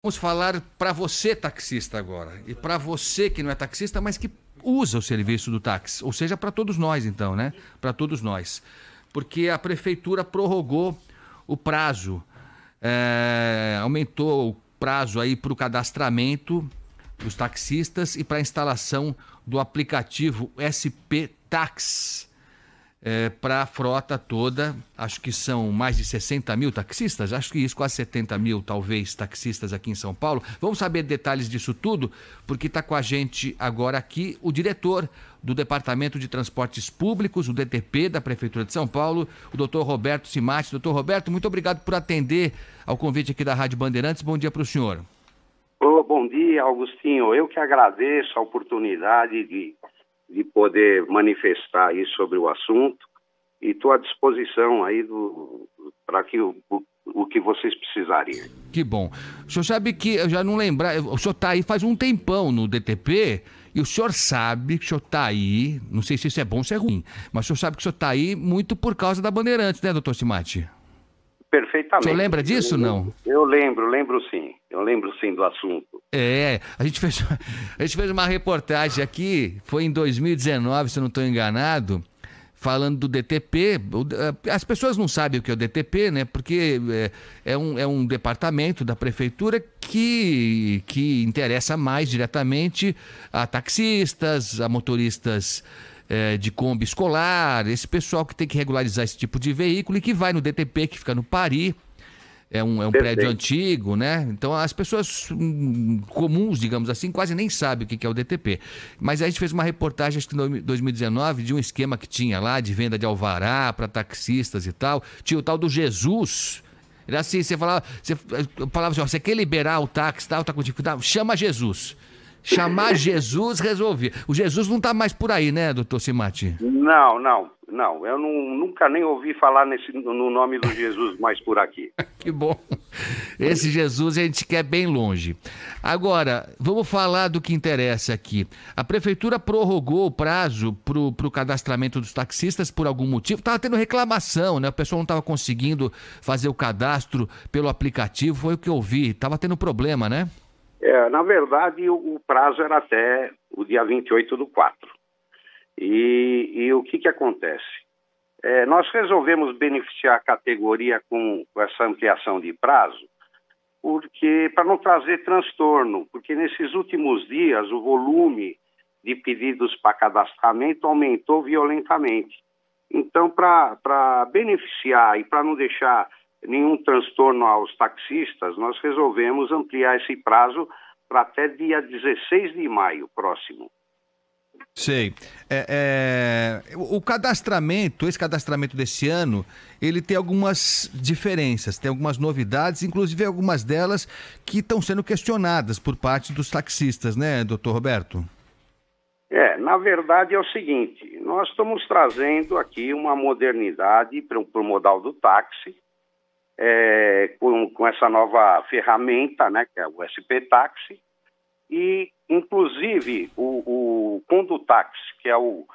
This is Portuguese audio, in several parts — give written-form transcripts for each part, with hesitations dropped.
Vamos falar para você, taxista, agora. E para você que não é taxista, mas que usa o serviço do táxi. Ou seja, para todos nós, então, né? Para todos nós. Porque a prefeitura prorrogou o prazo, aumentou o prazo aí para o cadastramento dos taxistas e para a instalação do aplicativo SP Tax. Para a frota toda, acho que são mais de 60 mil taxistas, acho que isso, quase 70 mil, talvez, taxistas aqui em São Paulo. Vamos saber detalhes disso tudo, porque está com a gente agora aqui o diretor do Departamento de Transportes Públicos, o DTP, da Prefeitura de São Paulo, o doutor Roberto Cimatti. Doutor Roberto, muito obrigado por atender ao convite aqui da Rádio Bandeirantes. Bom dia para o senhor. Bom dia, Augustinho. Eu que agradeço a oportunidade de poder manifestar aí sobre o assunto e estou à disposição aí para o que vocês precisarem. Que bom. O senhor sabe que, eu já não lembrar, o senhor está aí faz um tempão no DTP e o senhor sabe que o senhor está aí, não sei se isso é bom ou se é ruim, mas o senhor sabe que o senhor está aí muito por causa da Bandeirantes, né, doutor Cimatti? Perfeitamente. O senhor lembra disso, não? Eu lembro sim. Eu lembro sim do assunto. A gente fez uma reportagem aqui, foi em 2019, se eu não estou enganado, falando do DTP. As pessoas não sabem o que é o DTP, né? Porque é um departamento da prefeitura que interessa mais diretamente a taxistas, a motoristas de Kombi escolar, esse pessoal que tem que regularizar esse tipo de veículo e que vai no DTP, que fica no Pari. É um prédio antigo, né? Então as pessoas comuns, digamos assim, quase nem sabem o que é o DTP. Mas a gente fez uma reportagem, acho que em 2019, de um esquema que tinha lá de venda de alvará para taxistas e tal. Tinha o tal do Jesus. Era assim, você falava assim, ó, você quer liberar o táxi, tal, tá com dificuldade? Chama Jesus. Chamar Jesus resolver. O Jesus não está mais por aí, né, doutor Cimatti? Não. Eu nunca nem ouvi falar no nome do Jesus mais por aqui. Que bom. Esse Jesus a gente quer bem longe. Agora, vamos falar do que interessa aqui. A prefeitura prorrogou o prazo para o cadastramento dos taxistas por algum motivo. Estava tendo reclamação, né? O pessoal não estava conseguindo fazer o cadastro pelo aplicativo. Foi o que eu vi. Estava tendo problema, né? Na verdade, o prazo era até o dia 28/4. E o que acontece? Nós resolvemos beneficiar a categoria com essa ampliação de prazo, porque para não trazer transtorno, porque nesses últimos dias o volume de pedidos para cadastramento aumentou violentamente. Então, para beneficiar e para não deixar nenhum transtorno aos taxistas, nós resolvemos ampliar esse prazo para até dia 16 de maio próximo. Sei. O cadastramento, esse cadastramento desse ano, ele tem algumas diferenças, tem algumas novidades, inclusive algumas delas que estão sendo questionadas por parte dos taxistas, né, doutor Roberto? Na verdade é o seguinte, nós estamos trazendo aqui uma modernidade para o modal do táxi, com essa nova ferramenta, né, que é o SP Taxi, e inclusive o Condutáxi, que é o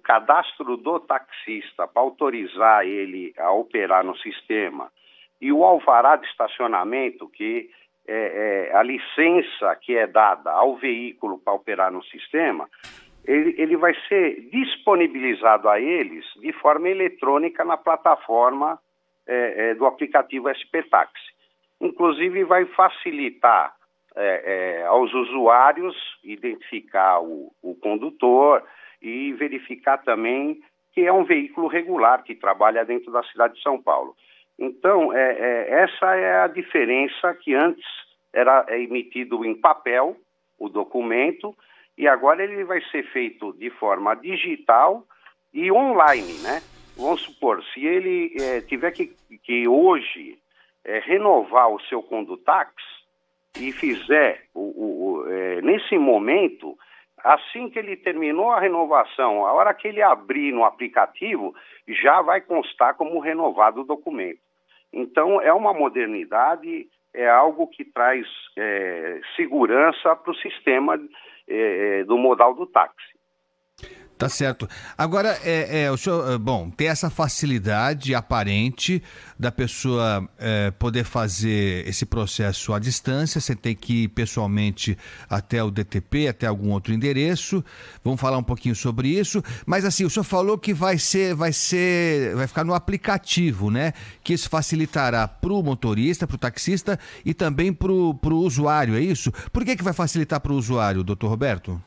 cadastro do taxista para autorizar ele a operar no sistema, e o alvará de estacionamento, que é a licença que é dada ao veículo para operar no sistema, ele vai ser disponibilizado a eles de forma eletrônica na plataforma do aplicativo SP Taxi. Inclusive vai facilitar aos usuários identificar o condutor e verificar também que é um veículo regular que trabalha dentro da cidade de São Paulo. Então, essa é a diferença, que antes era emitido em papel o documento e agora ele vai ser feito de forma digital e online, né? Vamos supor, se ele tiver que hoje renovar o seu Condutáxi e fizer nesse momento, assim que ele terminou a renovação, a hora que ele abrir no aplicativo, já vai constar como renovado o documento. Então, é uma modernidade, é algo que traz segurança para o sistema do modal do táxi. Tá certo. Agora, o senhor, bom, tem essa facilidade aparente da pessoa poder fazer esse processo à distância, você tem que ir pessoalmente até o DTP, até algum outro endereço, vamos falar um pouquinho sobre isso, mas assim, o senhor falou que vai ficar no aplicativo, né? Que isso facilitará para o motorista, para o taxista e também para o usuário, é isso? Por que vai facilitar para o usuário, doutor Roberto?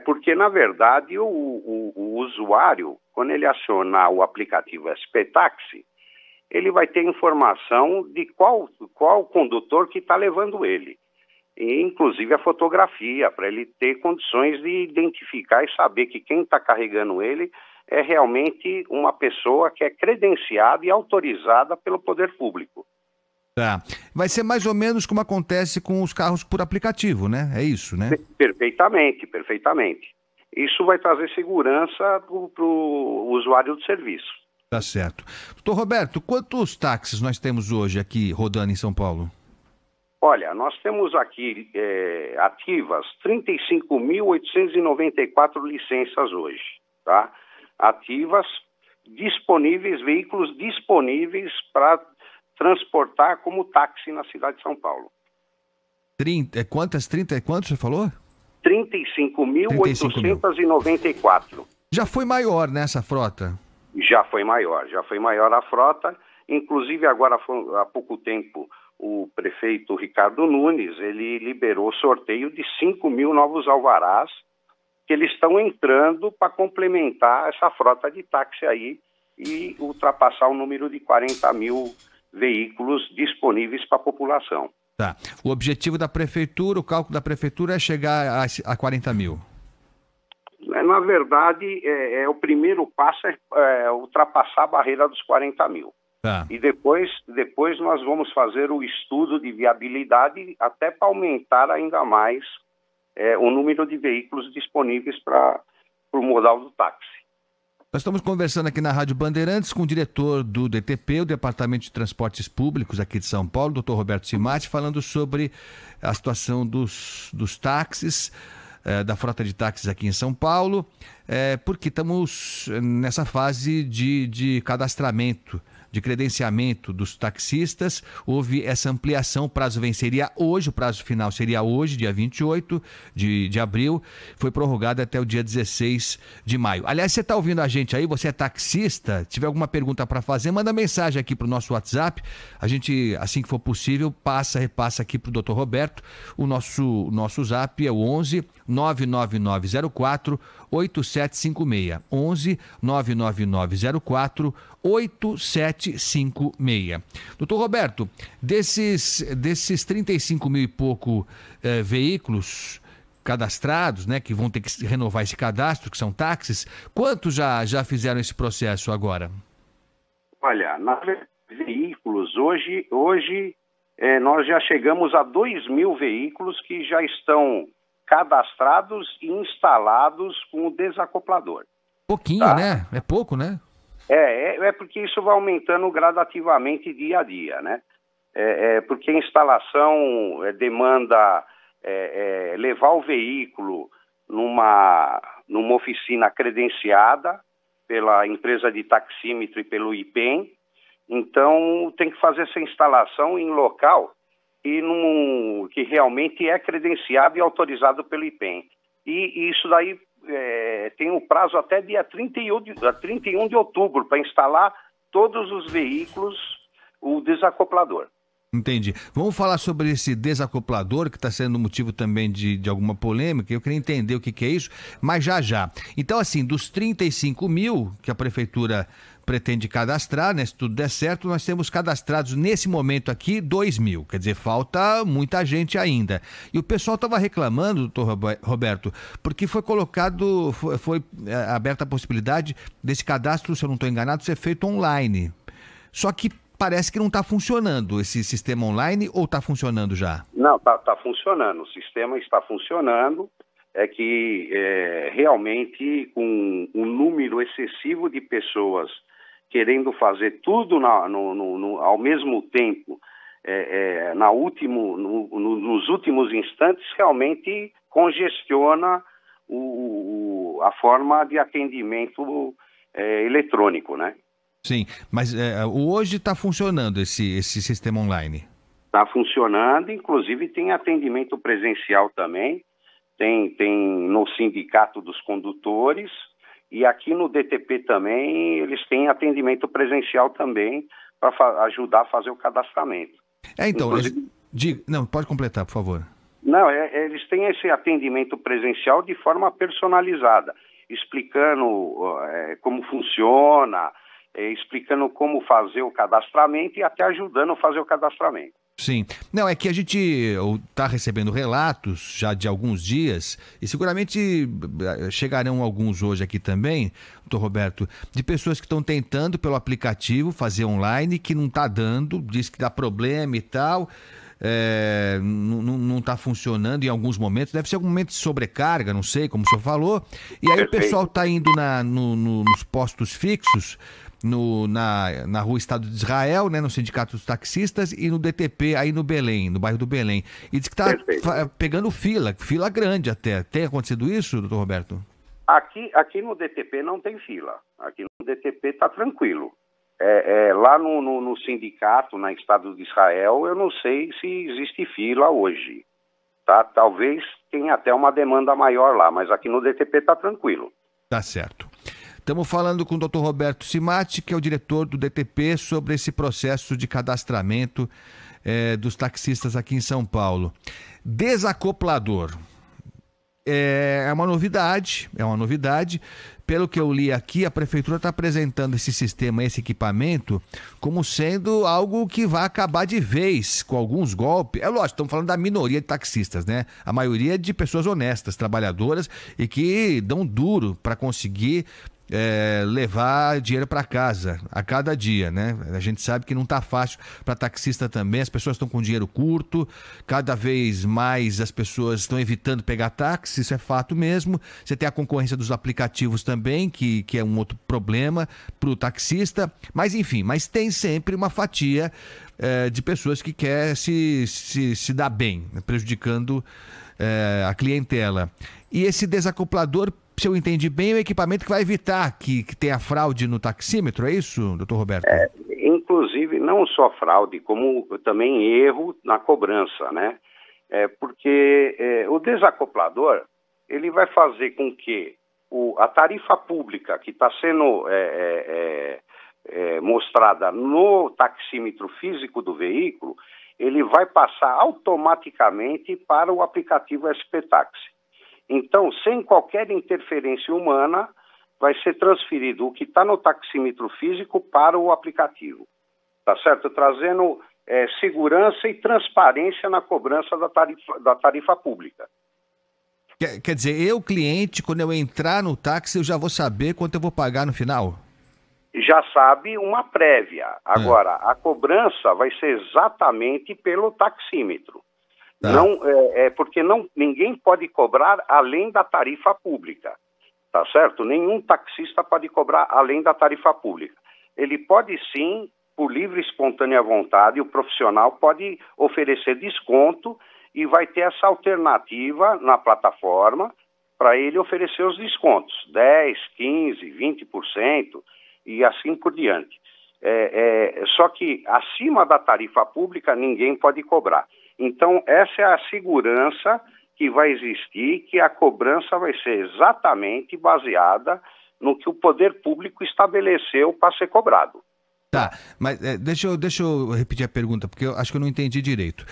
Porque, na verdade, o usuário, quando ele acionar o aplicativo SP Táxi, ele vai ter informação de qual condutor que está levando ele. E, inclusive, a fotografia, para ele ter condições de identificar e saber que quem está carregando ele é realmente uma pessoa que é credenciada e autorizada pelo poder público. Tá. Vai ser mais ou menos como acontece com os carros por aplicativo, né? É isso, né? Perfeitamente, perfeitamente. Isso vai trazer segurança para o usuário do serviço. Tá certo. Doutor Roberto, quantos táxis nós temos hoje aqui rodando em São Paulo? Olha, nós temos aqui ativas 35.894 licenças hoje, tá? Ativas, disponíveis, veículos disponíveis para transportar como táxi na cidade de São Paulo. 30 e quantos você falou? 35.894. Já foi maior nessa frota? Já foi maior a frota. Inclusive agora, há pouco tempo, o prefeito Ricardo Nunes, ele liberou sorteio de 5.000 novos alvarás que eles estão entrando para complementar essa frota de táxi aí e ultrapassar o número de 40.000 veículos disponíveis para a população. Tá. O objetivo da prefeitura, o cálculo da prefeitura é chegar a 40.000. Na verdade, o primeiro passo é ultrapassar a barreira dos 40.000. Tá. E depois nós vamos fazer o estudo de viabilidade até para aumentar ainda mais o número de veículos disponíveis para o modal do táxi. Nós estamos conversando aqui na Rádio Bandeirantes com o diretor do DTP, o Departamento de Transportes Públicos aqui de São Paulo, doutor Roberto Cimatti, falando sobre a situação dos táxis, da frota de táxis aqui em São Paulo, porque estamos nessa fase de cadastramento, de credenciamento dos taxistas. Houve essa ampliação, o prazo venceria hoje, o prazo final seria hoje, dia 28 de abril, foi prorrogado até o dia 16 de maio. Aliás, você está ouvindo a gente aí, você é taxista, tiver alguma pergunta para fazer, manda mensagem aqui para o nosso WhatsApp, a gente, assim que for possível, repassa aqui para o Dr. Roberto, o nosso zap é o 11 99904 8756, 11 99904 8756. Doutor Roberto, desses 35 mil e pouco veículos cadastrados, né, que vão ter que renovar esse cadastro, que são táxis, quantos já fizeram esse processo agora? Olha, veículos, hoje nós já chegamos a 2.000 veículos que já estão cadastrados e instalados com o desacoplador. Pouquinho, tá? Né? É pouco, né? É porque isso vai aumentando gradativamente dia a dia, né? Porque a instalação demanda levar o veículo numa oficina credenciada pela empresa de taxímetro e pelo IPEM. Então, tem que fazer essa instalação em local que realmente é credenciado e autorizado pelo IPEM. E isso daí tem um prazo até dia 31 de outubro para instalar todos os veículos, o desacoplador. Entendi. Vamos falar sobre esse desacoplador, que está sendo motivo também de alguma polêmica. Eu queria entender o que é isso, mas já. Então, assim, dos 35 mil que a prefeitura pretende cadastrar, né, se tudo der certo, nós temos cadastrados nesse momento aqui 2.000, quer dizer, falta muita gente ainda. E o pessoal estava reclamando, doutor Roberto, porque foi aberta a possibilidade desse cadastro, se eu não estou enganado, ser feito online. Só que parece que não está funcionando esse sistema online, ou está funcionando já? Não, está funcionando, o sistema está funcionando, que realmente com um número excessivo de pessoas querendo fazer tudo ao mesmo tempo, nos últimos instantes, realmente congestiona a forma de atendimento eletrônico, né? Sim, mas hoje está funcionando esse sistema online? Está funcionando, inclusive tem atendimento presencial também, tem no Sindicato dos Condutores, e aqui no DTP também eles têm atendimento presencial também para ajudar a fazer o cadastramento. Então, não, pode completar, por favor. Não, eles têm esse atendimento presencial de forma personalizada, explicando como funciona, explicando como fazer o cadastramento e até ajudando a fazer o cadastramento. Sim. Não, é que a gente está recebendo relatos já de alguns dias, e seguramente chegarão alguns hoje aqui também, doutor Roberto, de pessoas que estão tentando pelo aplicativo fazer online, que não está dando, diz que dá problema e tal, não está funcionando em alguns momentos, deve ser algum momento de sobrecarga, não sei, como o senhor falou, e aí o pessoal está indo nos postos fixos, na Rua Estado de Israel, né, no Sindicato dos Taxistas, e no DTP aí no Belém, no bairro do Belém. E diz que está pegando fila grande até. Tem acontecido isso, doutor Roberto? Aqui no DTP não tem fila. Aqui no DTP está tranquilo. Lá no sindicato, na Estado de Israel, eu não sei se existe fila hoje. Tá? Talvez tenha até uma demanda maior lá, mas aqui no DTP está tranquilo. Tá certo. Estamos falando com o Dr. Roberto Cimatti, que é o diretor do DTP, sobre esse processo de cadastramento dos taxistas aqui em São Paulo. Desacoplador. É uma novidade. Pelo que eu li aqui, a Prefeitura está apresentando esse sistema, esse equipamento, como sendo algo que vai acabar de vez com alguns golpes. É lógico, estamos falando da minoria de taxistas, né? A maioria é de pessoas honestas, trabalhadoras e que dão duro para conseguir levar dinheiro para casa a cada dia, né? A gente sabe que não tá fácil para taxista também, as pessoas estão com dinheiro curto, cada vez mais as pessoas estão evitando pegar táxi, isso é fato mesmo. Você tem a concorrência dos aplicativos também, que é um outro problema para o taxista, mas enfim, tem sempre uma fatia de pessoas que quer se dar bem, né? Prejudicando a clientela. E esse desacoplador, se eu entendi bem, é o equipamento que vai evitar que tenha fraude no taxímetro, é isso, doutor Roberto? Inclusive, não só fraude, como também erro na cobrança, né? Porque o desacoplador, ele vai fazer com que a tarifa pública que está sendo mostrada no taxímetro físico do veículo, ele vai passar automaticamente para o aplicativo SP Táxi. Então, sem qualquer interferência humana, vai ser transferido o que está no taxímetro físico para o aplicativo. Tá certo? Trazendo segurança e transparência na cobrança da tarifa pública. Quer dizer, eu, cliente, quando eu entrar no táxi, eu já vou saber quanto eu vou pagar no final? Já sabe uma prévia. Agora, a cobrança vai ser exatamente pelo taxímetro. Tá. Não, porque ninguém pode cobrar além da tarifa pública, tá certo? Nenhum taxista pode cobrar além da tarifa pública. Ele pode sim, por livre e espontânea vontade, o profissional pode oferecer desconto e vai ter essa alternativa na plataforma para ele oferecer os descontos, 10, 15, 20% e assim por diante. Só que acima da tarifa pública ninguém pode cobrar. Então, essa é a segurança que vai existir, que a cobrança vai ser exatamente baseada no que o poder público estabeleceu para ser cobrado. Tá, mas deixa eu repetir a pergunta, porque eu acho que eu não entendi direito.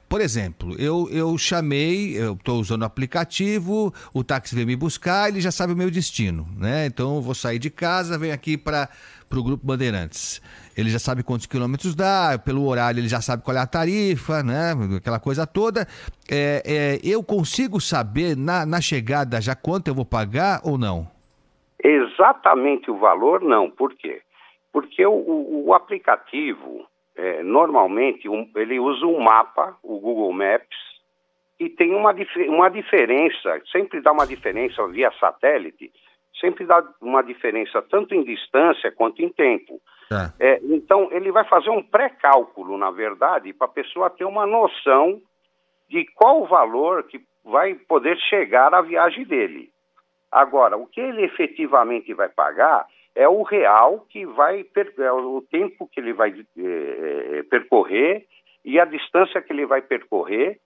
Por exemplo, eu estou usando o aplicativo, o táxi veio me buscar, ele já sabe o meu destino, né? Então eu vou sair de casa, venho aqui para o Grupo Bandeirantes. Ele já sabe quantos quilômetros dá, pelo horário ele já sabe qual é a tarifa, né? Aquela coisa toda. Eu consigo saber na chegada já quanto eu vou pagar ou não? Exatamente o valor, não. Por quê? Porque o aplicativo, normalmente, ele usa um mapa, o Google Maps, e tem uma diferença, sempre dá uma diferença via satélite, sempre dá uma diferença tanto em distância quanto em tempo. Então, ele vai fazer um pré-cálculo, na verdade, para a pessoa ter uma noção de qual o valor que vai poder chegar à viagem dele. Agora, o que ele efetivamente vai pagar é o real que é o tempo que ele vai percorrer e a distância que ele vai percorrer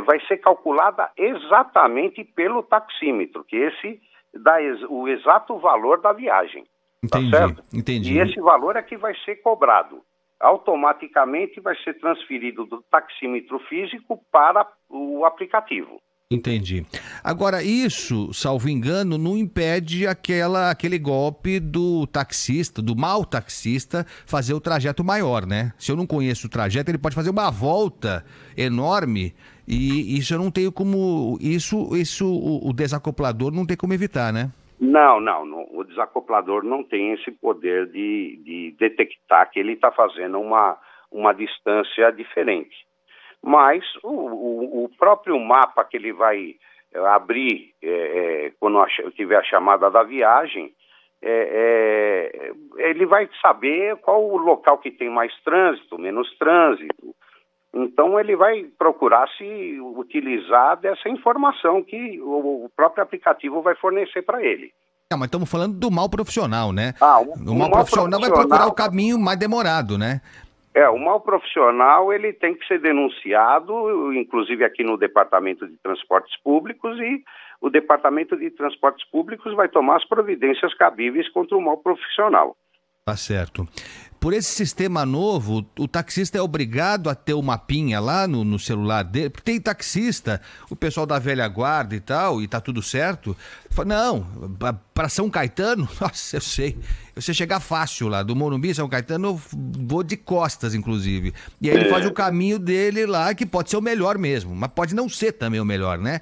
vai ser calculada exatamente pelo taxímetro, que esse dá o exato valor da viagem. Entendi, tá certo? entendi. E esse valor é que vai ser cobrado. Automaticamente vai ser transferido do taxímetro físico para o aplicativo. Entendi. Agora, isso, salvo engano, não impede aquele golpe do taxista, do mau taxista, fazer o trajeto maior, né? Se eu não conheço o trajeto, ele pode fazer uma volta enorme e isso eu não tenho como... o desacoplador não tem como evitar, né? Não. O desacoplador não tem esse poder de detectar que ele está fazendo uma distância diferente. Mas o próprio mapa que ele vai abrir quando tiver a chamada da viagem, ele vai saber qual o local que tem mais trânsito, menos trânsito. Então ele vai procurar se utilizar dessa informação que o próprio aplicativo vai fornecer para ele. Mas estamos falando do mau profissional, né? O mau profissional vai procurar o caminho mais demorado, né? O mau profissional ele tem que ser denunciado, inclusive aqui no Departamento de Transportes Públicos, e o Departamento de Transportes Públicos vai tomar as providências cabíveis contra o mau profissional. Tá certo. Por esse sistema novo, o taxista é obrigado a ter o mapinha lá no celular dele? Porque tem taxista, o pessoal da velha guarda e tal, e tá tudo certo. Não, para São Caetano, nossa, eu sei. Você chegar fácil lá, do Morumbi, São Caetano, eu vou de costas, inclusive. E aí ele faz o caminho dele lá, que pode ser o melhor mesmo, mas pode não ser também o melhor, né?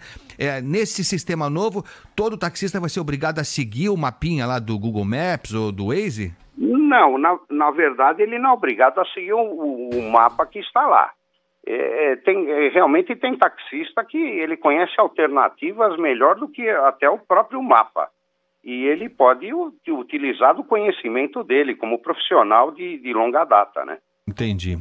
Nesse sistema novo, todo taxista vai ser obrigado a seguir o mapinha lá do Google Maps ou do Waze? Não, na verdade ele não é obrigado a seguir o mapa que está lá. Realmente tem taxista que ele conhece alternativas melhor do que até o próprio mapa. E ele pode utilizar do conhecimento dele como profissional de longa data, né? Entendi.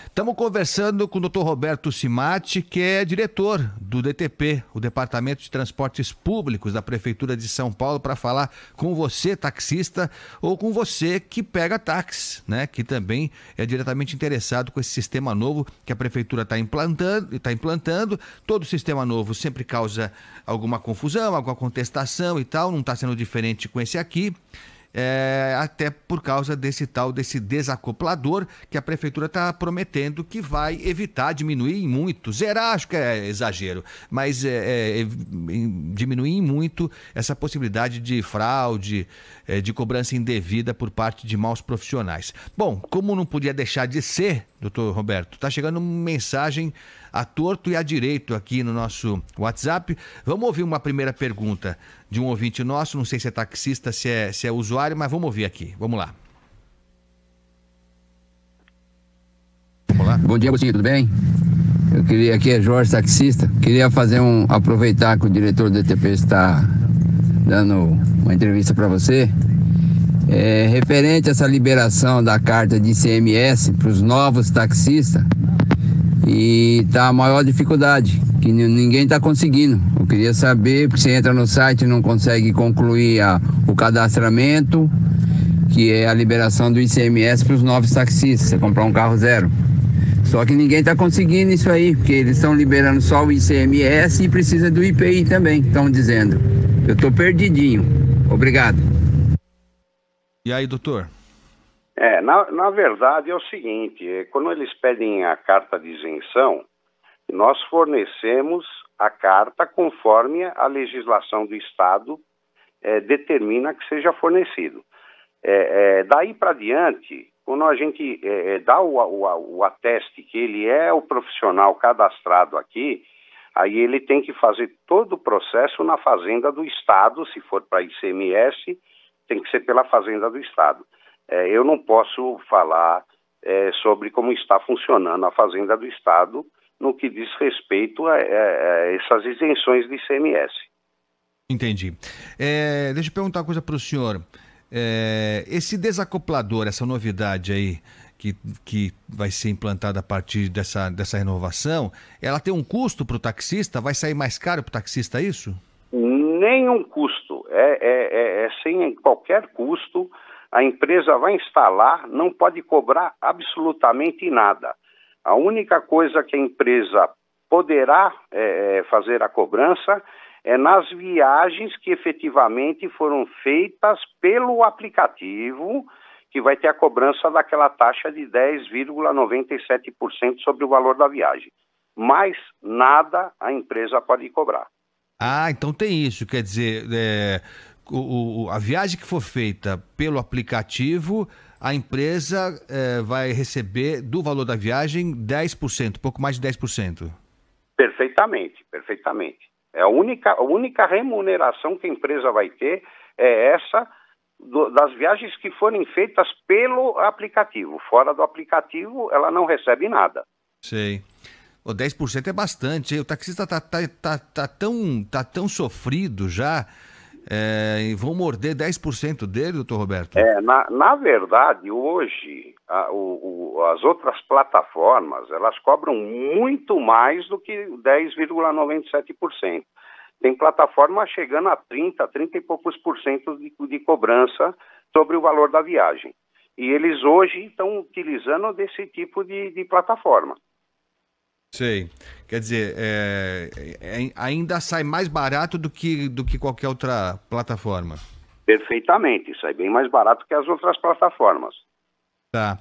Estamos conversando com o Dr. Roberto Cimatti, que é diretor do DTP, o Departamento de Transportes Públicos da Prefeitura de São Paulo, para falar com você, taxista, ou com você que pega táxi, né? Que também é diretamente interessado com esse sistema novo que a Prefeitura está implantando. Todo sistema novo sempre causa alguma confusão, alguma contestação e tal, não está sendo diferente com esse aqui. Até por causa desse desacoplador que a prefeitura está prometendo que vai evitar, diminuir em muito, zerar acho que é exagero, mas diminuir em muito essa possibilidade de fraude, de cobrança indevida por parte de maus profissionais. Bom, como não podia deixar de ser, doutor Roberto, está chegando uma mensagem a torto e a direito aqui no nosso WhatsApp. Vamos ouvir uma primeira pergunta de um ouvinte nosso, não sei se é taxista, se é usuário, mas vamos ouvir aqui. Vamos lá. Bom dia, Agostinho, tudo bem? Aqui é Jorge, taxista. Queria aproveitar que o diretor do DTP está dando uma entrevista para você. Referente a essa liberação da carta de ICMS para os novos taxistas, e tá a maior dificuldade, que ninguém está conseguindo. Eu queria saber, porque você entra no site e não consegue concluir o cadastramento, que é a liberação do ICMS para os novos taxistas, você comprar um carro zero. Só que ninguém está conseguindo isso aí, porque eles estão liberando só o ICMS e precisa do IPI também, estão dizendo. Eu estou perdidinho. Obrigado. E aí, doutor? Na verdade é o seguinte, quando eles pedem a carta de isenção, nós fornecemos a carta conforme a legislação do Estado determina que seja fornecido. Daí para diante, quando a gente dá o ateste que ele é o profissional cadastrado aqui, aí ele tem que fazer todo o processo na Fazenda do Estado, se for para ICMS, tem que ser pela Fazenda do Estado. Eu não posso falar sobre como está funcionando a Fazenda do Estado no que diz respeito a essas isenções de ICMS. Entendi. Deixa eu perguntar uma coisa para o senhor. Esse desacoplador, essa novidade aí que vai ser implantada a partir dessa renovação, ela tem um custo para o taxista? Vai sair mais caro para o taxista isso? nenhum custo, sem qualquer custo. A empresa vai instalar, não pode cobrar absolutamente nada. A única coisa que a empresa poderá fazer a cobrança é nas viagens que efetivamente foram feitas pelo aplicativo, que vai ter a cobrança daquela taxa de 10,97% sobre o valor da viagem. Mas nada a empresa pode cobrar. Ah, então tem isso, quer dizer, a viagem que for feita pelo aplicativo, a empresa vai receber do valor da viagem 10%, pouco mais de 10%. Perfeitamente. A única remuneração que a empresa vai ter é essa das viagens que forem feitas pelo aplicativo. Fora do aplicativo, ela não recebe nada. Sei. 10% é bastante, hein? O taxista tá tão sofrido já, e vão morder 10% dele, doutor Roberto? Na verdade, hoje, as outras plataformas, elas cobram muito mais do que 10,97%. Tem plataforma chegando a 30 e poucos por cento de cobrança sobre o valor da viagem. E eles hoje estão utilizando desse tipo de plataforma. Sei. Quer dizer, ainda sai mais barato do que qualquer outra plataforma. Perfeitamente. Sai bem mais barato que as outras plataformas. Tá.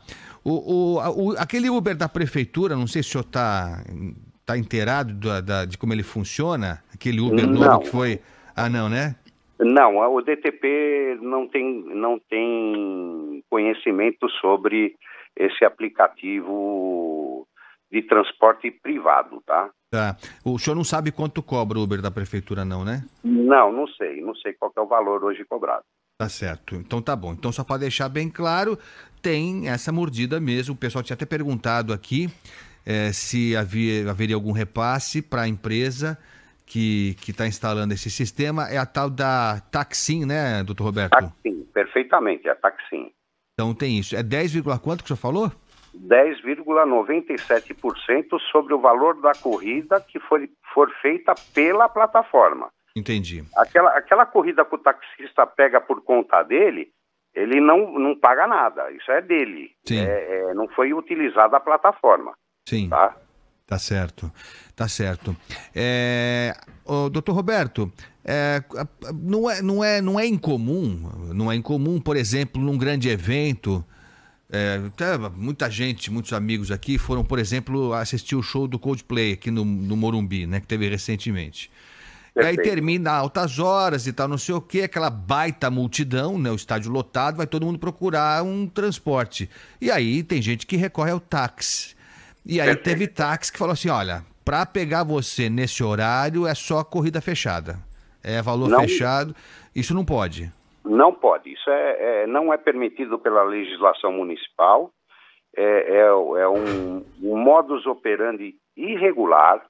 Aquele Uber da prefeitura, não sei se o senhor tá inteirado de como ele funciona? Aquele Uber novo que foi... Ah, não, né? Não, o DTP não tem conhecimento sobre esse aplicativo de transporte privado, tá? Tá. O senhor não sabe quanto cobra o Uber da prefeitura, não, né? Não sei. Não sei qual que é o valor hoje cobrado. Tá certo. Então tá bom. Então, só para deixar bem claro, tem essa mordida mesmo. O pessoal tinha até perguntado aqui se haveria algum repasse para a empresa que está instalando esse sistema. É a tal da Taxim, né, doutor Roberto? Taxim, perfeitamente, é a Taxim. Então tem isso. É 10, quanto que o senhor falou? 10,97% sobre o valor da corrida que for feita pela plataforma. Entendi. Aquela corrida que o taxista pega por conta dele, ele não paga nada. Isso é dele. Sim. Não foi utilizada a plataforma. Sim. Tá? Tá certo. Doutor Roberto, não é incomum, por exemplo, num grande evento, muitos amigos aqui foram, por exemplo, assistir o show do Coldplay aqui no Morumbi, né, que teve recentemente. Perfeito. E aí termina altas horas e tal, não sei o quê, aquela baita multidão, né, o estádio lotado, vai todo mundo procurar um transporte. E aí tem gente que recorre ao táxi. E aí Perfeito. Teve táxi que falou assim, olha, para pegar você nesse horário é só corrida fechada. É valor fechado, isso não pode. Não pode, isso não é permitido pela legislação municipal, é um modus operandi irregular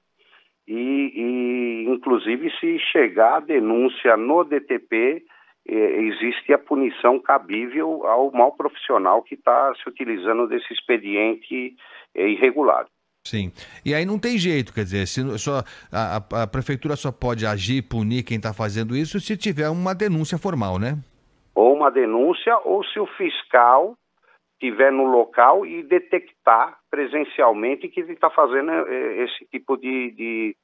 e inclusive se chegar a denúncia no DTP, existe a punição cabível ao mau profissional que está se utilizando desse expediente irregular. Sim. E aí não tem jeito, quer dizer, a prefeitura só pode agir e punir quem está fazendo isso se tiver uma denúncia formal, né? Ou uma denúncia, ou se o fiscal estiver no local e detectar presencialmente que ele está fazendo esse tipo de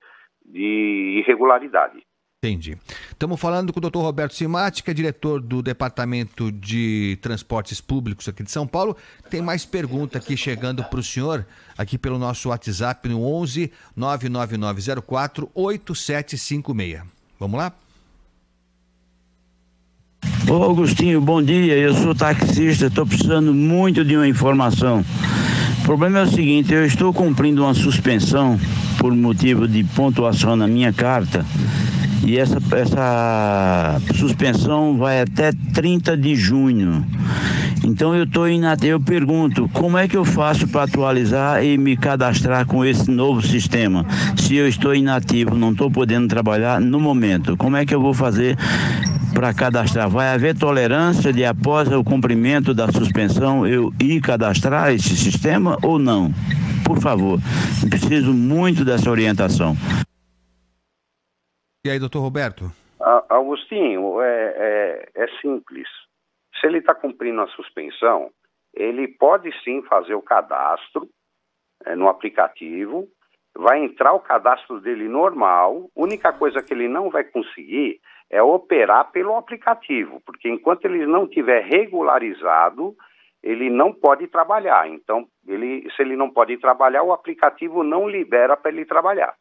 irregularidade. Entendi. Estamos falando com o Dr. Roberto Cimatti, que é diretor do Departamento de Transportes Públicos aqui de São Paulo. Tem mais pergunta aqui chegando para o senhor, aqui pelo nosso WhatsApp no 11 99904 8756. Vamos lá? Ô Augustinho, bom dia, eu sou taxista, estou precisando muito de uma informação. O problema é o seguinte, eu estou cumprindo uma suspensão por motivo de pontuação na minha carta e essa suspensão vai até 30 de junho. Então eu pergunto, como é que eu faço para atualizar e me cadastrar com esse novo sistema? Se eu estou inativo, não estou podendo trabalhar no momento, como é que eu vou fazer para cadastrar? Vai haver tolerância de após o cumprimento da suspensão eu ir cadastrar esse sistema ou não? Por favor, eu preciso muito dessa orientação. E aí, doutor Roberto? Agostinho, é simples. Se ele está cumprindo a suspensão, ele pode sim fazer o cadastro no aplicativo, vai entrar o cadastro dele normal, única coisa que ele não vai conseguir é operar pelo aplicativo, porque enquanto ele não tiver regularizado, ele não pode trabalhar. Então, se ele não pode trabalhar, o aplicativo não libera para ele trabalhar.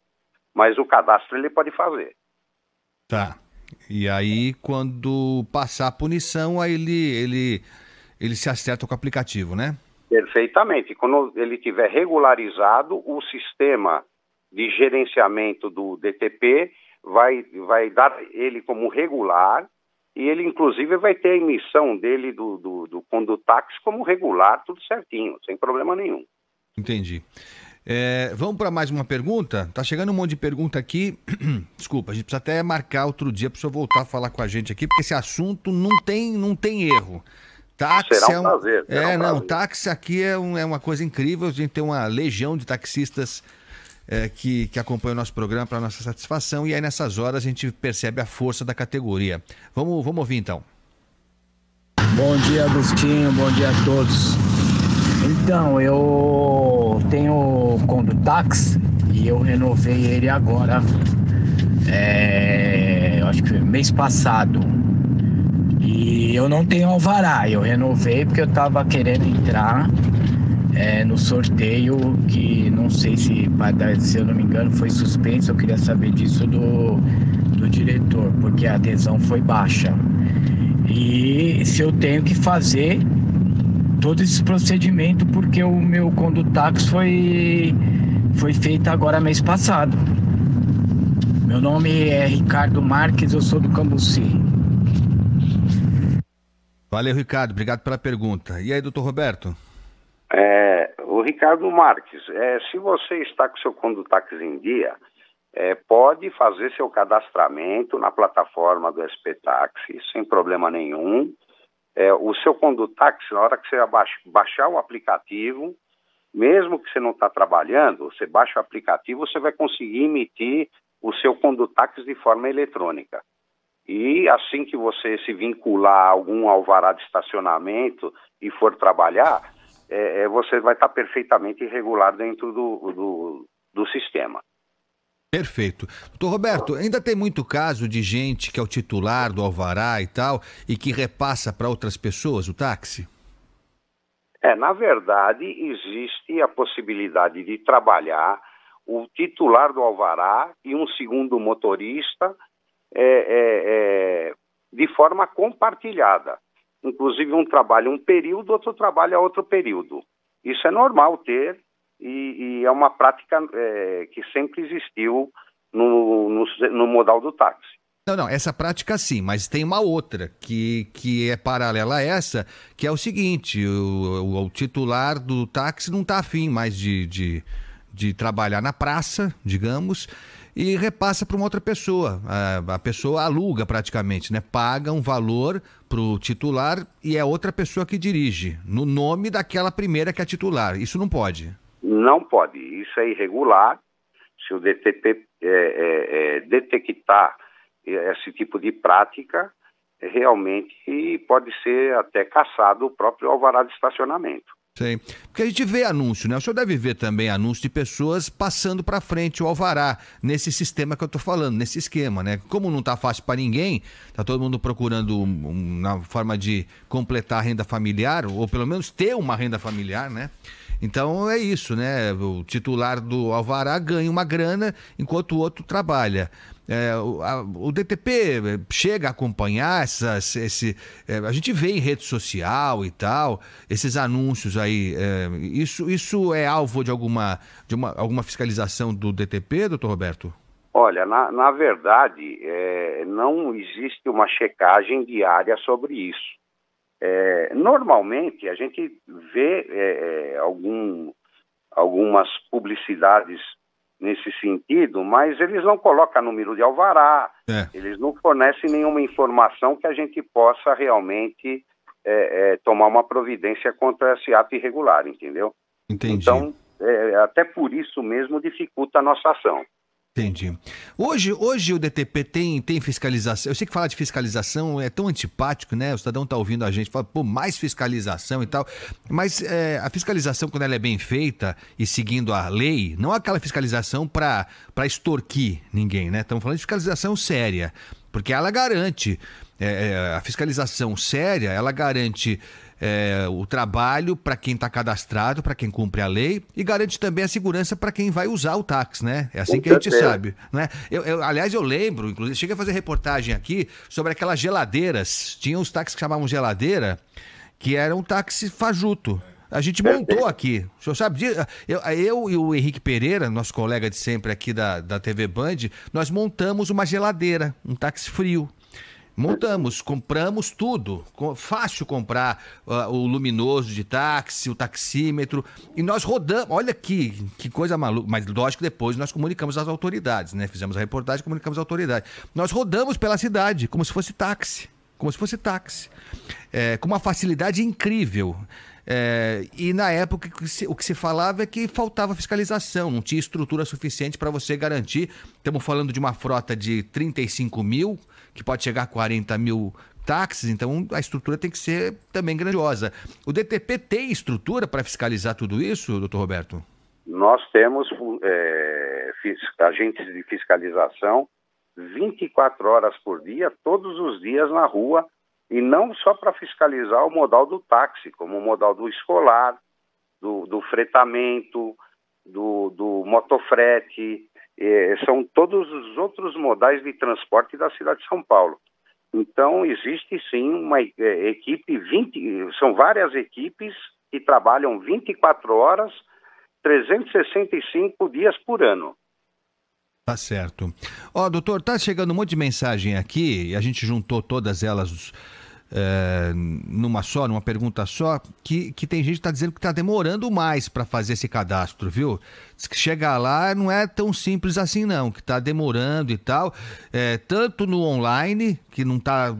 Mas o cadastro ele pode fazer. Tá. E aí, quando passar a punição, aí ele se acerta com o aplicativo, né? Perfeitamente. Quando ele tiver regularizado, o sistema de gerenciamento do DTP vai dar ele como regular, e ele, inclusive, vai ter a emissão dele do Condutáxi como regular, tudo certinho, sem problema nenhum. Entendi. Vamos para mais uma pergunta? Tá chegando um monte de pergunta aqui. Desculpa, a gente precisa até marcar outro dia para o senhor voltar a falar com a gente aqui, porque esse assunto não tem erro. Táxi será um prazer. Táxi aqui é uma coisa incrível. A gente tem uma legião de taxistas que acompanham o nosso programa para nossa satisfação, e aí nessas horas a gente percebe a força da categoria. Vamos ouvir então. Bom dia, Agostinho, bom dia a todos. Então, eu tenho o Condutáxi e eu renovei ele agora, eu acho que mês passado. E eu não tenho alvará, eu renovei porque eu estava querendo entrar no sorteio, que não sei se eu não me engano foi suspenso. Eu queria saber disso do diretor, porque a adesão foi baixa. E se eu tenho que fazer todo esse procedimento, porque o meu Condutáxi foi feito agora mês passado. Meu nome é Ricardo Marques, eu sou do Cambuci. Valeu, Ricardo, obrigado pela pergunta. E aí, doutor Roberto? O Ricardo Marques, se você está com seu Condutáxi em dia, pode fazer seu cadastramento na plataforma do SP-Táxi, sem problema nenhum. O seu Condutáxi, na hora que você baixar o aplicativo, mesmo que você não está trabalhando, você baixa o aplicativo, você vai conseguir emitir o seu Condutáxi de forma eletrônica. E assim que você se vincular a algum alvará de estacionamento e for trabalhar, você vai estar perfeitamente regular dentro do sistema. Perfeito. Doutor Roberto, ainda tem muito caso de gente que é o titular do alvará e tal, e que repassa para outras pessoas o táxi? Na verdade, existe a possibilidade de trabalhar o titular do alvará e um segundo motorista de forma compartilhada. Inclusive, um trabalha um período, outro trabalha outro período. Isso é normal ter, e é uma prática que sempre existiu no modal do táxi. Não, essa prática sim, mas tem uma outra que é paralela a essa, que é o seguinte: o titular do táxi não está afim mais de trabalhar na praça, digamos, e repassa para uma outra pessoa. A pessoa aluga praticamente, né? Paga um valor para o titular e é outra pessoa que dirige, no nome daquela primeira que é titular. Isso não pode? Não pode. Isso é irregular. Se o DTP detectar esse tipo de prática, realmente pode ser até cassado o próprio alvará de estacionamento. Sei. Porque a gente vê anúncio, né? O senhor deve ver também anúncio de pessoas passando para frente o alvará, nesse sistema que eu tô falando, nesse esquema, né? Como não tá fácil para ninguém, tá todo mundo procurando uma forma de completar a renda familiar, ou pelo menos ter uma renda familiar, né? Então é isso, né? O titular do alvará ganha uma grana enquanto o outro trabalha. O DTP chega a acompanhar a gente vê em rede social e tal, esses anúncios aí. Isso é alvo de alguma fiscalização do DTP, doutor Roberto? Olha, na verdade, não existe uma checagem diária sobre isso. Normalmente, a gente vê algumas publicidades nesse sentido, mas eles não colocam número de alvará, eles não fornecem nenhuma informação que a gente possa realmente tomar uma providência contra esse ato irregular, entendeu? Entendi. Então, até por isso mesmo dificulta a nossa ação. Entendi. Hoje o DTP tem fiscalização. Eu sei que falar de fiscalização é tão antipático, né? O cidadão está ouvindo a gente, fala, pô, mais fiscalização e tal. Mas a fiscalização, quando ela é bem feita e seguindo a lei, não é aquela fiscalização para extorquir ninguém, né? Estamos falando de fiscalização séria, porque ela garante, a fiscalização séria, ela garante o trabalho para quem está cadastrado, para quem cumpre a lei, e garante também a segurança para quem vai usar o táxi, né? É assim que a gente sabe, né? Aliás, eu lembro, inclusive, cheguei a fazer reportagem aqui sobre aquelas geladeiras. Tinha os táxis que chamavam geladeira, que eram um táxi fajuto. A gente montou aqui, o senhor sabe disso? Eu e o Henrique Pereira, nosso colega de sempre aqui da TV Band, nós montamos uma geladeira, um táxi frio. Montamos, compramos tudo, fácil comprar o luminoso de táxi, o taxímetro, e nós rodamos, olha que coisa maluca, mas lógico depois nós comunicamos às autoridades, né? Fizemos a reportagem, comunicamos às autoridades. Nós rodamos pela cidade, como se fosse táxi, com uma facilidade incrível. E na época o que se falava é que faltava fiscalização, não tinha estrutura suficiente para você garantir. Estamos falando de uma frota de 35 mil, que pode chegar a 40 mil táxis, então a estrutura tem que ser também grandiosa. O DTP tem estrutura para fiscalizar tudo isso, doutor Roberto? Nós temos agentes de fiscalização 24 horas por dia, todos os dias na rua, e não só para fiscalizar o modal do táxi, como o modal do escolar, do fretamento, do motofrete, são todos os outros modais de transporte da cidade de São Paulo. Então, existe sim uma equipe, são várias equipes que trabalham 24 horas, 365 dias por ano. Tá certo. Doutor, tá chegando um monte de mensagem aqui, e a gente juntou todas elas numa pergunta só, que tem gente que tá dizendo que tá demorando mais para fazer esse cadastro, viu? Diz que chegar lá não é tão simples assim não, que tá demorando e tal, tanto no online, que não tá,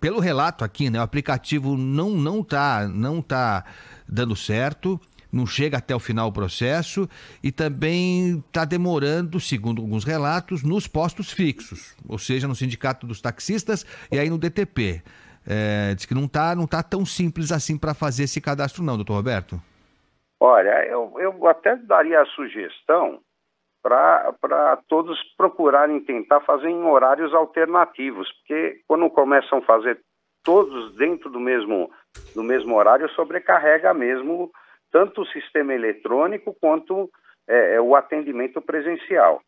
pelo relato aqui, né, o aplicativo não tá dando certo, não chega até o final o processo, e também está demorando, segundo alguns relatos, nos postos fixos, ou seja, no Sindicato dos Taxistas e aí no DTP. Diz que não tá tão simples assim para fazer esse cadastro não, doutor Roberto. Olha, eu até daria a sugestão para todos procurarem tentar fazer em horários alternativos, porque quando começam a fazer todos dentro do mesmo horário, sobrecarrega mesmo tanto o sistema eletrônico quanto o atendimento presencial.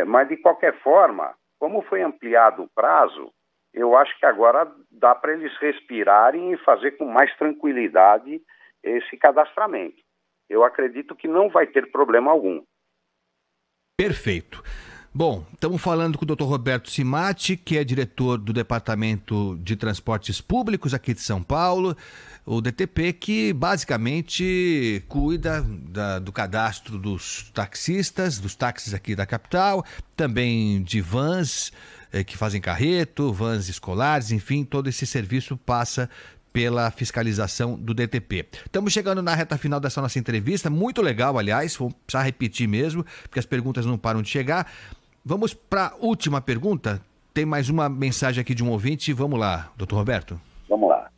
Mas, de qualquer forma, como foi ampliado o prazo, eu acho que agora dá para eles respirarem e fazer com mais tranquilidade esse cadastramento. Eu acredito que não vai ter problema algum. Perfeito. Bom, estamos falando com o Dr. Roberto Cimatti, que é diretor do Departamento de Transportes Públicos aqui de São Paulo, o DTP, que basicamente cuida do cadastro dos taxistas, dos táxis aqui da capital, também de vans que fazem carreto, vans escolares, enfim, todo esse serviço passa pela fiscalização do DTP. Estamos chegando na reta final dessa nossa entrevista, muito legal, aliás, vou precisar repetir mesmo, porque as perguntas não param de chegar. Vamos para a última pergunta. Tem mais uma mensagem aqui de um ouvinte. Vamos lá, doutor Roberto. Vamos lá.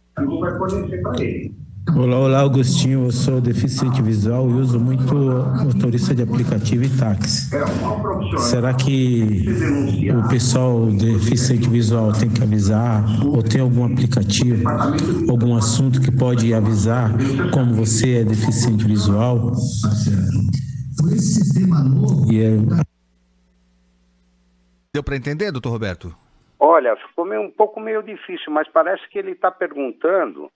Olá, Augustinho. Eu sou deficiente visual e uso muito motorista de aplicativo e táxi. Será que o pessoal deficiente visual tem que avisar ou tem algum aplicativo, algum assunto que pode avisar como você é deficiente visual? Esse sistema novo... Deu para entender, doutor Roberto? Olha, ficou um pouco meio difícil, mas parece que ele está perguntando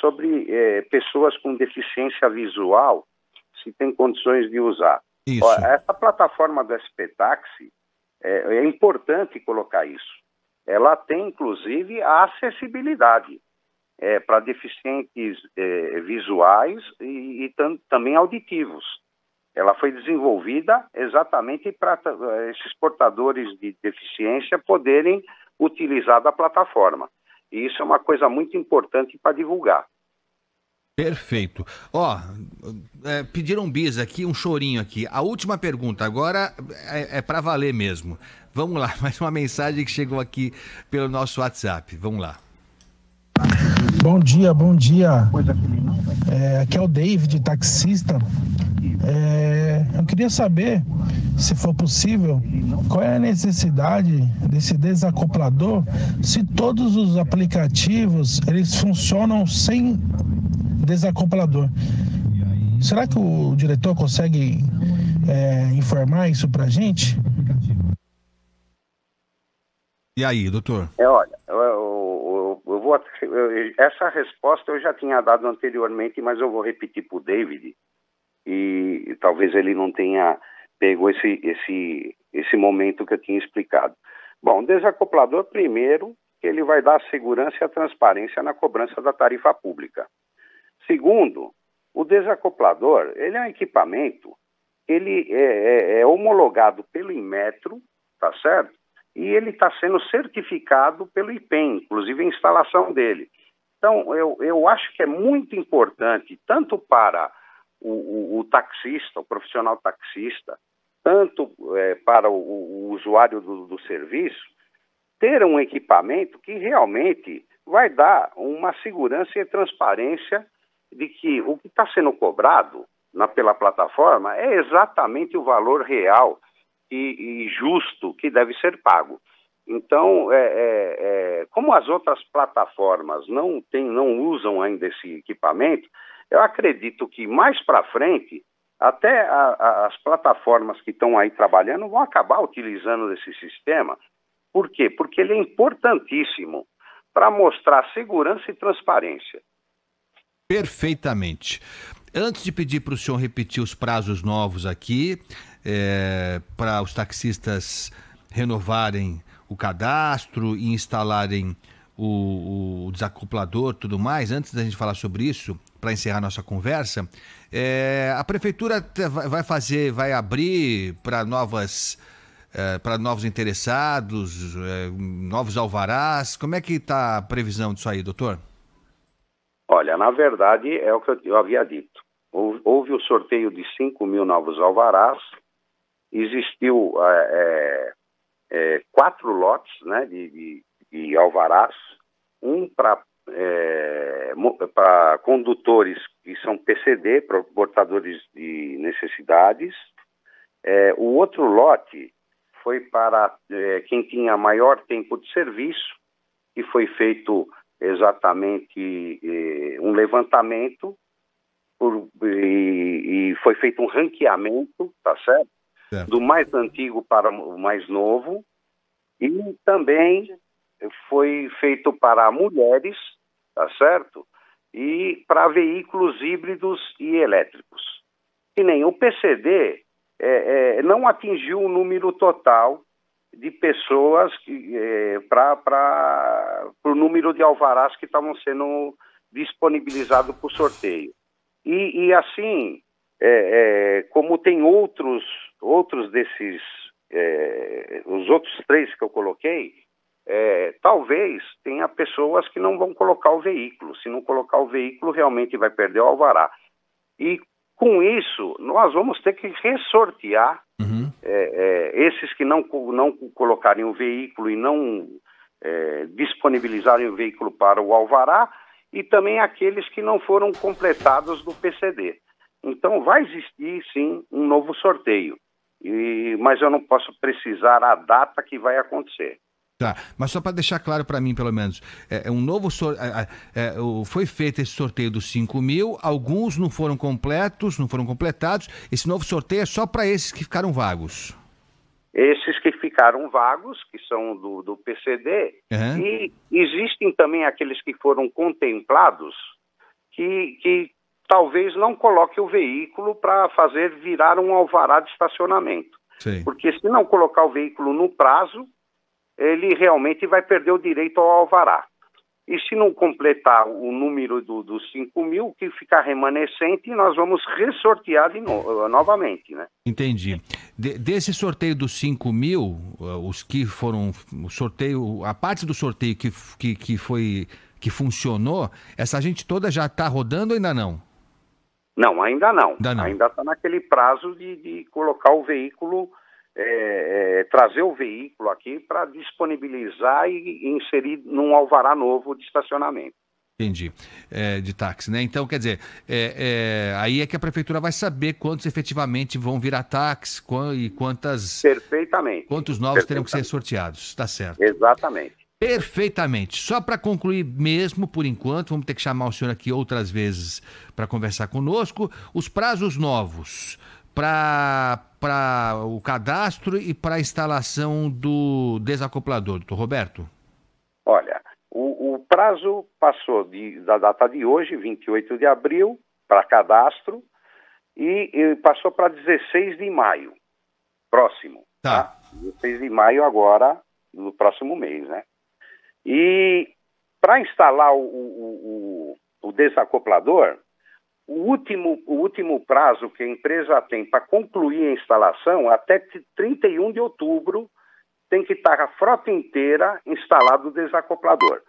sobre pessoas com deficiência visual, se tem condições de usar. Isso. Olha, essa plataforma do SP Táxi, é importante colocar isso. Ela tem, inclusive, a acessibilidade para deficientes visuais e também auditivos. Ela foi desenvolvida exatamente para esses portadores de deficiência poderem utilizar da plataforma. E isso é uma coisa muito importante para divulgar. Perfeito. Ó, pediram um bis aqui, um chorinho aqui. A última pergunta agora é para valer mesmo. Vamos lá, mais uma mensagem que chegou aqui pelo nosso WhatsApp. Vamos lá. Bom dia, bom dia. Aqui é o David, taxista. Eu queria saber, se for possível, qual é a necessidade desse desacoplador se todos os aplicativos eles funcionam sem desacoplador. Será que o diretor consegue informar isso pra gente? E aí, doutor? Olha, essa resposta eu já tinha dado anteriormente, mas eu vou repetir para o David, e talvez ele não tenha pego esse momento que eu tinha explicado. Bom, o desacoplador, primeiro, que ele vai dar segurança e a transparência na cobrança da tarifa pública. Segundo, o desacoplador, ele é um equipamento, ele é homologado pelo Inmetro, tá certo? E ele está sendo certificado pelo IPEM, inclusive a instalação dele. Então, eu acho que é muito importante, tanto para o taxista, o profissional taxista, tanto para o usuário do serviço, ter um equipamento que realmente vai dar uma segurança e transparência de que o que está sendo cobrado pela plataforma é exatamente o valor real e justo que deve ser pago. Então, como as outras plataformas não usam ainda esse equipamento, eu acredito que mais para frente, até as plataformas que estão aí trabalhando vão acabar utilizando esse sistema. Por quê? Porque ele é importantíssimo para mostrar segurança e transparência. Perfeitamente. Antes de pedir para o senhor repetir os prazos novos aqui, para os taxistas renovarem o cadastro e instalarem o desacoplador e tudo mais, antes da gente falar sobre isso, para encerrar nossa conversa, a prefeitura vai abrir para novos interessados, novos alvarás. Como é que está a previsão disso aí, doutor? Olha, na verdade, é o que eu havia dito. Houve o sorteio de 5.000 novos alvarás, existiu 4 lotes, né, de alvarás, um para condutores que são PCD, portadores de necessidades. O outro lote foi para quem tinha maior tempo de serviço, que foi feito exatamente um levantamento e foi feito um ranqueamento, tá certo? Do mais antigo para o mais novo, e também foi feito para mulheres, tá certo? E para veículos híbridos e elétricos. E nem o PCD não atingiu o número total de pessoas para o número de alvarás que estavam sendo disponibilizados para o sorteio. E assim, como tem outros desses, os outros 3 que eu coloquei, talvez tenha pessoas que não vão colocar o veículo. Se não colocar o veículo, realmente vai perder o alvará. E com isso, nós vamos ter que ressortear esses que não colocarem o veículo e não disponibilizarem o veículo para o alvará, e também aqueles que não foram completados do PCD. Então vai existir sim um novo sorteio, mas eu não posso precisar a data que vai acontecer. Tá, mas só para deixar claro para mim, pelo menos, foi feito esse sorteio dos 5.000, alguns não foram completados, esse novo sorteio é só para esses que ficaram vagos. Esses que ficaram vagos, que são do PCD, e existem também aqueles que foram contemplados, que talvez não coloque o veículo para fazer virar um alvará de estacionamento. Sim. Porque se não colocar o veículo no prazo, ele realmente vai perder o direito ao alvará. E se não completar o número dos 5.000, o que ficar remanescente, nós vamos ressortear novamente, né? Entendi. Desse sorteio dos 5.000, os que foram... a parte do sorteio que que funcionou, essa gente toda já está rodando ou ainda não? Não, ainda não. Ainda está naquele prazo de colocar o veículo, trazer o veículo aqui para disponibilizar e inserir num alvará novo de estacionamento. Entendi. De táxi, né? Então, quer dizer, aí é que a prefeitura vai saber quantos efetivamente vão virar táxi e quantas... Perfeitamente. Quantos novos terão que ser sorteados, tá certo. Exatamente. Perfeitamente. Só para concluir mesmo, por enquanto, vamos ter que chamar o senhor aqui outras vezes para conversar conosco, os prazos novos para o cadastro e para a instalação do desacoplador, doutor Roberto. Olha, o prazo passou da data de hoje, 28 de abril, para cadastro, e passou para 16 de maio, próximo. Tá? 16 de maio agora, no próximo mês, né? E para instalar o desacoplador, o último prazo que a empresa tem para concluir a instalação, até 31 de outubro, tem que estar a frota inteira instalado o desacoplador.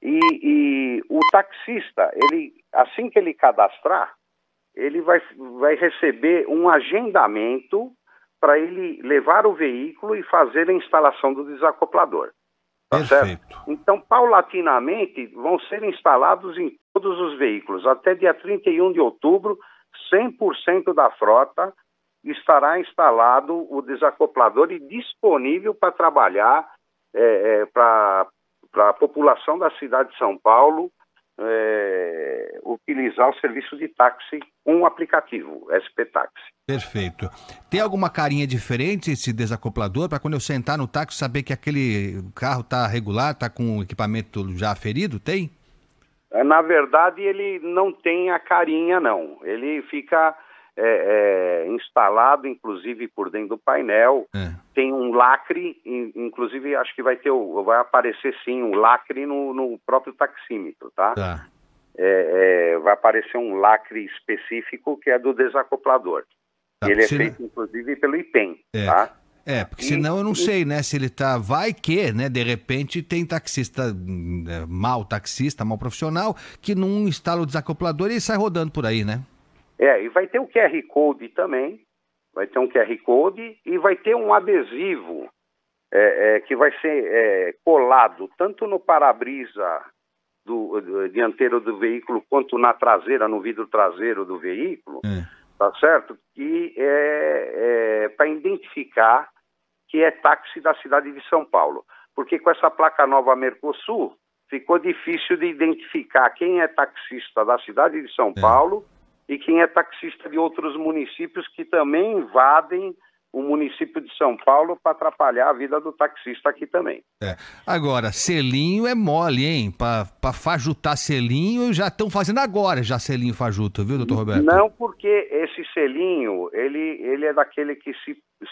E o taxista, assim que ele cadastrar, ele vai receber um agendamento para ele levar o veículo e fazer a instalação do desacoplador. Tá certo? Então, paulatinamente, vão ser instalados em todos os veículos. Até dia 31 de outubro, 100% da frota estará instalado o desacoplador e disponível para trabalhar para a população da cidade de São Paulo utilizar o serviço de táxi com o aplicativo SP Táxi. Perfeito. Tem alguma carinha diferente esse desacoplador para quando eu sentar no táxi saber que aquele carro está regular, está com o equipamento já aferido? Tem? Na verdade, ele não tem a carinha, não. Ele fica instalado, inclusive, por dentro do painel. Tem um lacre, inclusive, acho que vai aparecer, sim, um lacre no próprio taxímetro, tá? Vai aparecer um lacre específico que é do desacoplador. E ele é feito, inclusive, pelo IPEM, tá? Porque senão eu não sei, né, se ele tá... Vai que, né, de repente tem taxista, mal profissional, que não instala o desacoplador e sai rodando por aí, né? E vai ter o QR Code também, vai ter um QR Code e vai ter um adesivo que vai ser colado tanto no para-brisa dianteiro do veículo quanto na traseira, no vidro traseiro do veículo, tá certo? Que para identificar que é táxi da cidade de São Paulo. Porque com essa placa nova Mercosul, ficou difícil de identificar quem é taxista da cidade de São Paulo e quem é taxista de outros municípios que também invadem o município de São Paulo para atrapalhar a vida do taxista aqui também. Agora, selinho é mole, hein? Para fajutar selinho, já estão fazendo agora já selinho fajuto, viu, doutor Roberto? Não, porque esse selinho, ele é daquele que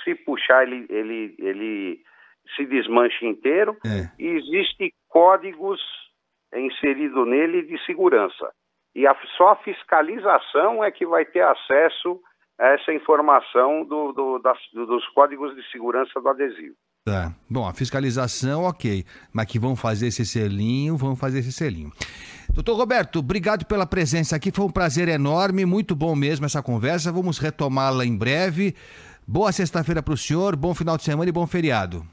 se puxar, ele se desmancha inteiro e existe códigos inseridos nele de segurança. E só a fiscalização é que vai ter acesso a essa informação dos códigos de segurança do adesivo. Bom, a fiscalização, ok. Mas que vão fazer esse selinho. Doutor Roberto, obrigado pela presença aqui. Foi um prazer enorme, muito bom mesmo essa conversa. Vamos retomá-la em breve. Boa sexta-feira para o senhor, bom final de semana e bom feriado.